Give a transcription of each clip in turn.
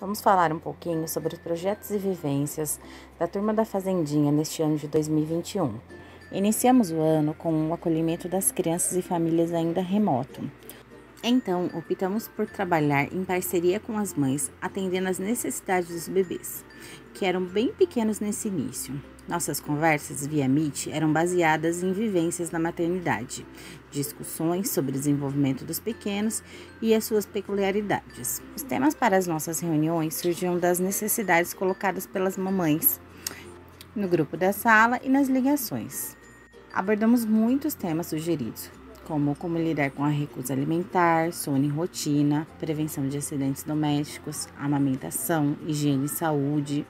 Vamos falar um pouquinho sobre os projetos e vivências da Turma da Fazendinha neste ano de 2021. Iniciamos o ano com o acolhimento das crianças e famílias ainda remoto. Então, optamos por trabalhar em parceria com as mães, atendendo às necessidades dos bebês, que eram bem pequenos nesse início. Nossas conversas via Meet eram baseadas em vivências na maternidade, discussões sobre o desenvolvimento dos pequenos e as suas peculiaridades. Os temas para as nossas reuniões surgiam das necessidades colocadas pelas mamães no grupo da sala e nas ligações. Abordamos muitos temas sugeridos, como lidar com a recusa alimentar, sono e rotina, prevenção de acidentes domésticos, amamentação, higiene e saúde,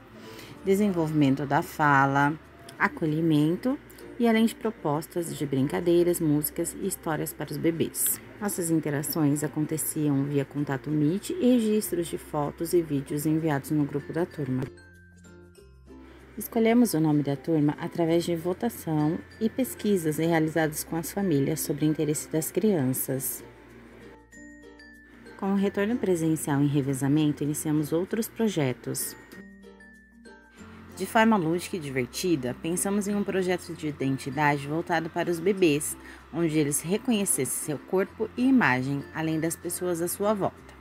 desenvolvimento da fala, acolhimento e além de propostas de brincadeiras, músicas e histórias para os bebês. Nossas interações aconteciam via contato Meet e registros de fotos e vídeos enviados no grupo da turma. Escolhemos o nome da turma através de votação e pesquisas realizadas com as famílias sobre o interesse das crianças. Com o retorno presencial em revezamento, iniciamos outros projetos. De forma lúdica e divertida, pensamos em um projeto de identidade voltado para os bebês, onde eles reconhecessem seu corpo e imagem, além das pessoas à sua volta,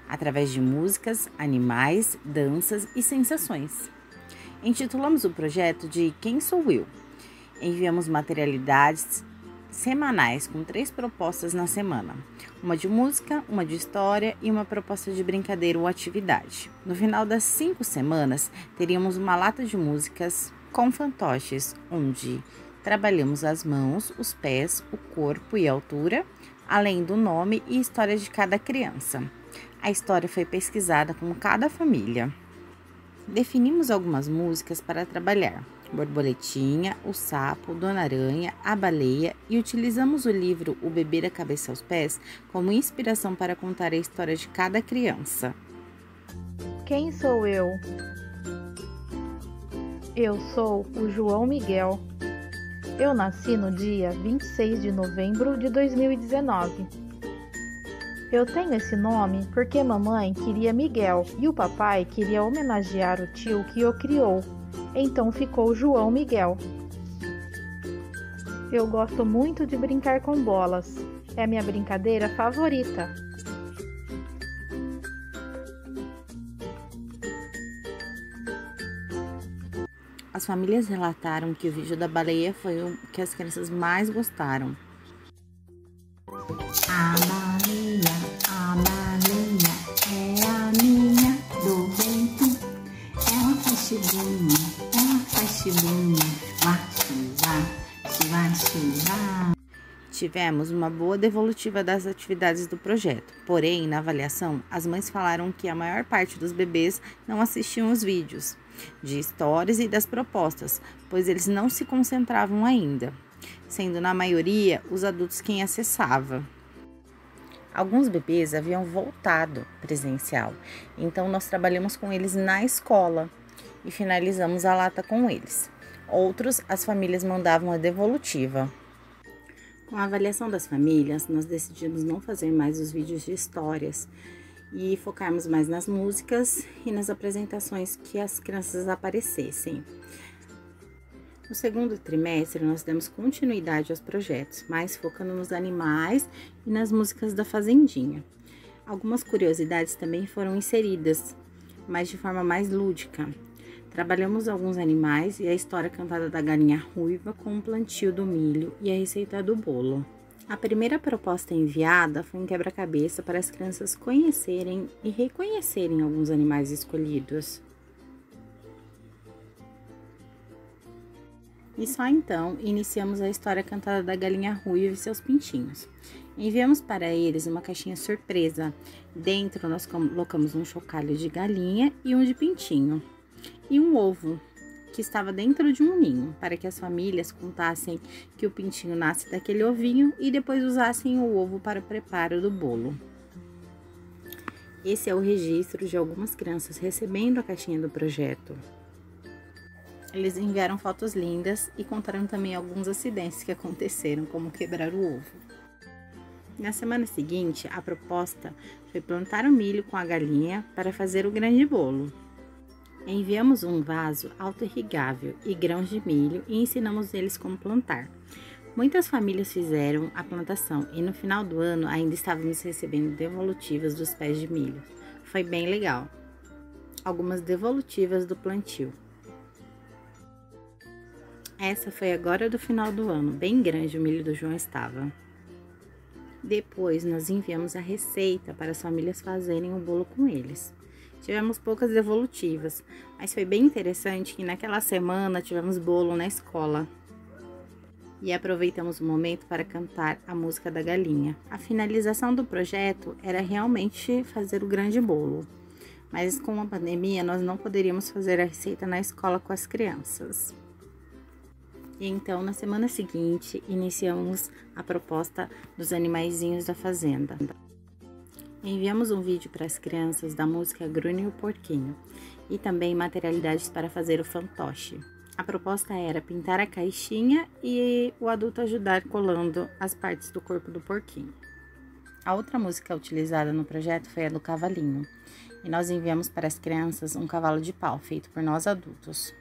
através de músicas, animais, danças e sensações. Intitulamos o projeto de Quem Sou Eu? Enviamos materialidades semanais com 3 propostas na semana, uma de música, uma de história e uma proposta de brincadeira ou atividade. No final das 5 semanas, teríamos uma lata de músicas com fantoches, onde trabalhamos as mãos, os pés, o corpo e a altura, além do nome e história de cada criança. A história foi pesquisada com cada família. Definimos algumas músicas para trabalhar, Borboletinha, o Sapo, Dona Aranha, a Baleia, e utilizamos o livro O Bebê da Cabeça aos Pés como inspiração para contar a história de cada criança. Quem sou eu? Eu sou o João Miguel. Eu nasci no dia 26 de novembro de 2019. Eu tenho esse nome porque mamãe queria Miguel e o papai queria homenagear o tio que o criou, então ficou João Miguel. Eu gosto muito de brincar com bolas, é minha brincadeira favorita. As famílias relataram que o vídeo da baleia foi o que as crianças mais gostaram. A baleia é amiga do vento. Ela faz chibunho, vá. Tivemos uma boa devolutiva das atividades do projeto, porém, na avaliação, as mães falaram que a maior parte dos bebês não assistiam os vídeos de histórias e das propostas, pois eles não se concentravam ainda, sendo na maioria os adultos quem acessava. Alguns bebês haviam voltado presencial, então nós trabalhamos com eles na escola e finalizamos a lata com eles. Outros, as famílias mandavam a devolutiva. Com a avaliação das famílias, nós decidimos não fazer mais os vídeos de histórias e focarmos mais nas músicas e nas apresentações que as crianças aparecessem. No segundo trimestre, nós demos continuidade aos projetos, mais focando nos animais e nas músicas da Fazendinha. Algumas curiosidades também foram inseridas, mas de forma mais lúdica. Trabalhamos alguns animais e a história cantada da galinha ruiva com o plantio do milho e a receita do bolo. A primeira proposta enviada foi um quebra-cabeça para as crianças conhecerem e reconhecerem alguns animais escolhidos. E só então iniciamos a história cantada da galinha ruiva e seus pintinhos. Enviamos para eles uma caixinha surpresa. Dentro nós colocamos um chocalho de galinha e um de pintinho. E um ovo, que estava dentro de um ninho, para que as famílias contassem que o pintinho nasce daquele ovinho e depois usassem o ovo para o preparo do bolo. Esse é o registro de algumas crianças recebendo a caixinha do projeto. Eles enviaram fotos lindas e contaram também alguns acidentes que aconteceram, como quebrar o ovo. Na semana seguinte, a proposta foi plantar o milho com a galinha para fazer o grande bolo. Enviamos um vaso auto-irrigável e grãos de milho e ensinamos eles como plantar. Muitas famílias fizeram a plantação e no final do ano ainda estávamos recebendo devolutivas dos pés de milho. Foi bem legal. Algumas devolutivas do plantio. Essa foi agora do final do ano, bem grande o milho do João estava. Depois nós enviamos a receita para as famílias fazerem o bolo com eles. Tivemos poucas devolutivas, mas foi bem interessante que naquela semana tivemos bolo na escola. E aproveitamos o momento para cantar a música da galinha. A finalização do projeto era realmente fazer o grande bolo, mas com a pandemia nós não poderíamos fazer a receita na escola com as crianças. E então, na semana seguinte, iniciamos a proposta dos animaizinhos da fazenda. Enviamos um vídeo para as crianças da música Grune e o Porquinho e também materialidades para fazer o fantoche. A proposta era pintar a caixinha e o adulto ajudar colando as partes do corpo do porquinho. A outra música utilizada no projeto foi a do cavalinho, e nós enviamos para as crianças um cavalo de pau feito por nós adultos,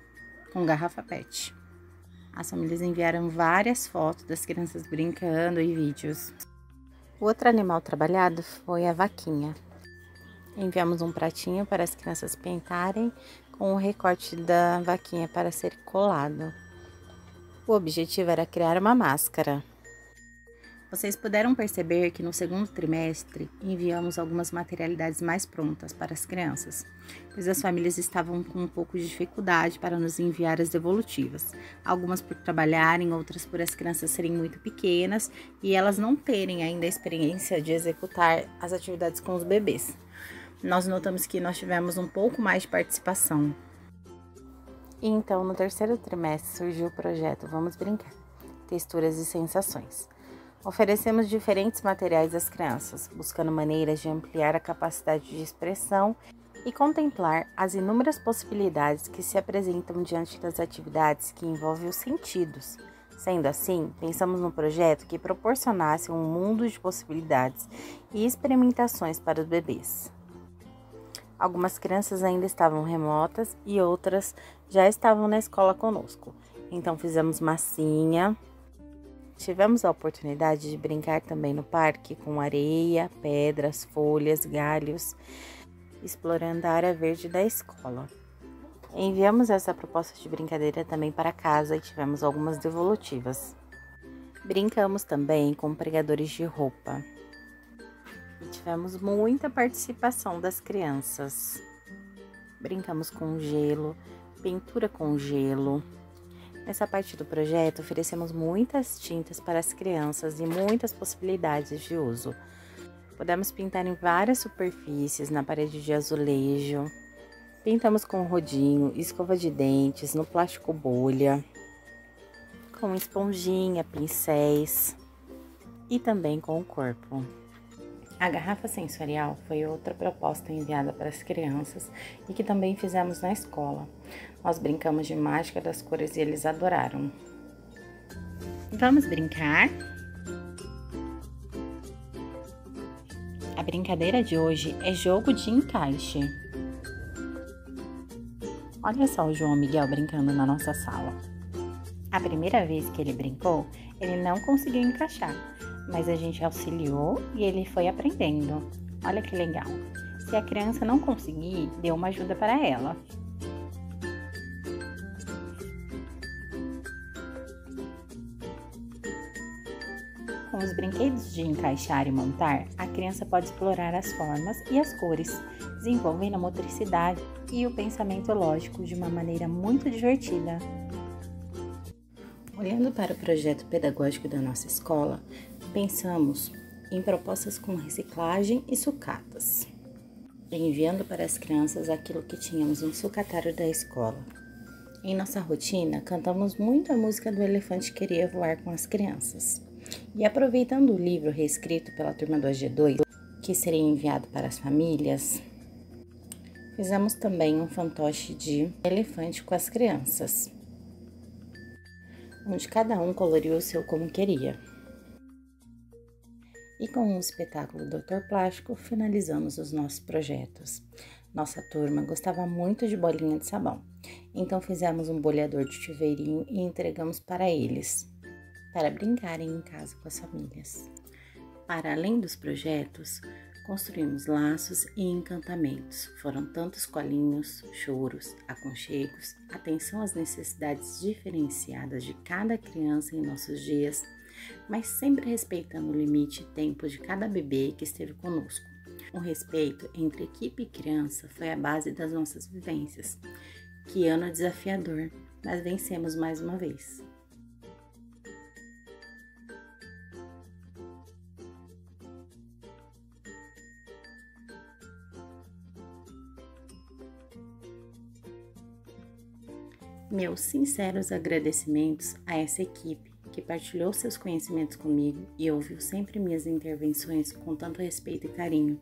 com garrafa PET. As famílias enviaram várias fotos das crianças brincando e vídeos. O outro animal trabalhado foi a vaquinha. Enviamos um pratinho para as crianças pintarem com o recorte da vaquinha para ser colado. O objetivo era criar uma máscara. Vocês puderam perceber que no segundo trimestre enviamos algumas materialidades mais prontas para as crianças, pois as famílias estavam com um pouco de dificuldade para nos enviar as devolutivas. Algumas por trabalharem, outras por as crianças serem muito pequenas e elas não terem ainda a experiência de executar as atividades com os bebês. Nós notamos que nós tivemos um pouco mais de participação. E então, no terceiro trimestre, surgiu o projeto Vamos Brincar, Texturas e Sensações. Oferecemos diferentes materiais às crianças, buscando maneiras de ampliar a capacidade de expressão e contemplar as inúmeras possibilidades que se apresentam diante das atividades que envolvem os sentidos. Sendo assim, pensamos num projeto que proporcionasse um mundo de possibilidades e experimentações para os bebês. Algumas crianças ainda estavam remotas e outras já estavam na escola conosco. Então fizemos massinha. Tivemos a oportunidade de brincar também no parque com areia, pedras, folhas, galhos, explorando a área verde da escola. Enviamos essa proposta de brincadeira também para casa e tivemos algumas devolutivas. Brincamos também com pregadores de roupa. E tivemos muita participação das crianças. Brincamos com gelo, pintura com gelo. Nessa parte do projeto, oferecemos muitas tintas para as crianças e muitas possibilidades de uso. Pudemos pintar em várias superfícies, na parede de azulejo. Pintamos com rodinho, escova de dentes, no plástico bolha, com esponjinha, pincéis e também com o corpo. A garrafa sensorial foi outra proposta enviada para as crianças e que também fizemos na escola. Nós brincamos de mágica das cores e eles adoraram. Vamos brincar? A brincadeira de hoje é jogo de encaixe. Olha só o João Miguel brincando na nossa sala. A primeira vez que ele brincou, ele não conseguiu encaixar, mas a gente auxiliou e ele foi aprendendo. Olha que legal. Se a criança não conseguir, dê uma ajuda para ela. Com os brinquedos de encaixar e montar, a criança pode explorar as formas e as cores, desenvolvendo a motricidade e o pensamento lógico de uma maneira muito divertida. Olhando para o projeto pedagógico da nossa escola, pensamos em propostas com reciclagem e sucatas, enviando para as crianças aquilo que tínhamos no sucatário da escola. Em nossa rotina, cantamos muito a música do Elefante Queria Voar com as crianças. E aproveitando o livro reescrito pela turma do AG2, que seria enviado para as famílias, fizemos também um fantoche de elefante com as crianças, onde cada um coloriu o seu como queria. E com o espetáculo Doutor Plástico, finalizamos os nossos projetos. Nossa turma gostava muito de bolinha de sabão, então fizemos um boleador de chuveirinho e entregamos para eles, para brincarem em casa com as famílias. Para além dos projetos, construímos laços e encantamentos. Foram tantos colinhos, choros, aconchegos, atenção às necessidades diferenciadas de cada criança em nossos dias, mas sempre respeitando o limite e tempo de cada bebê que esteve conosco. O respeito entre equipe e criança foi a base das nossas vivências. Que ano desafiador, mas vencemos mais uma vez. Meus sinceros agradecimentos a essa equipe que partilhou seus conhecimentos comigo e ouviu sempre minhas intervenções com tanto respeito e carinho.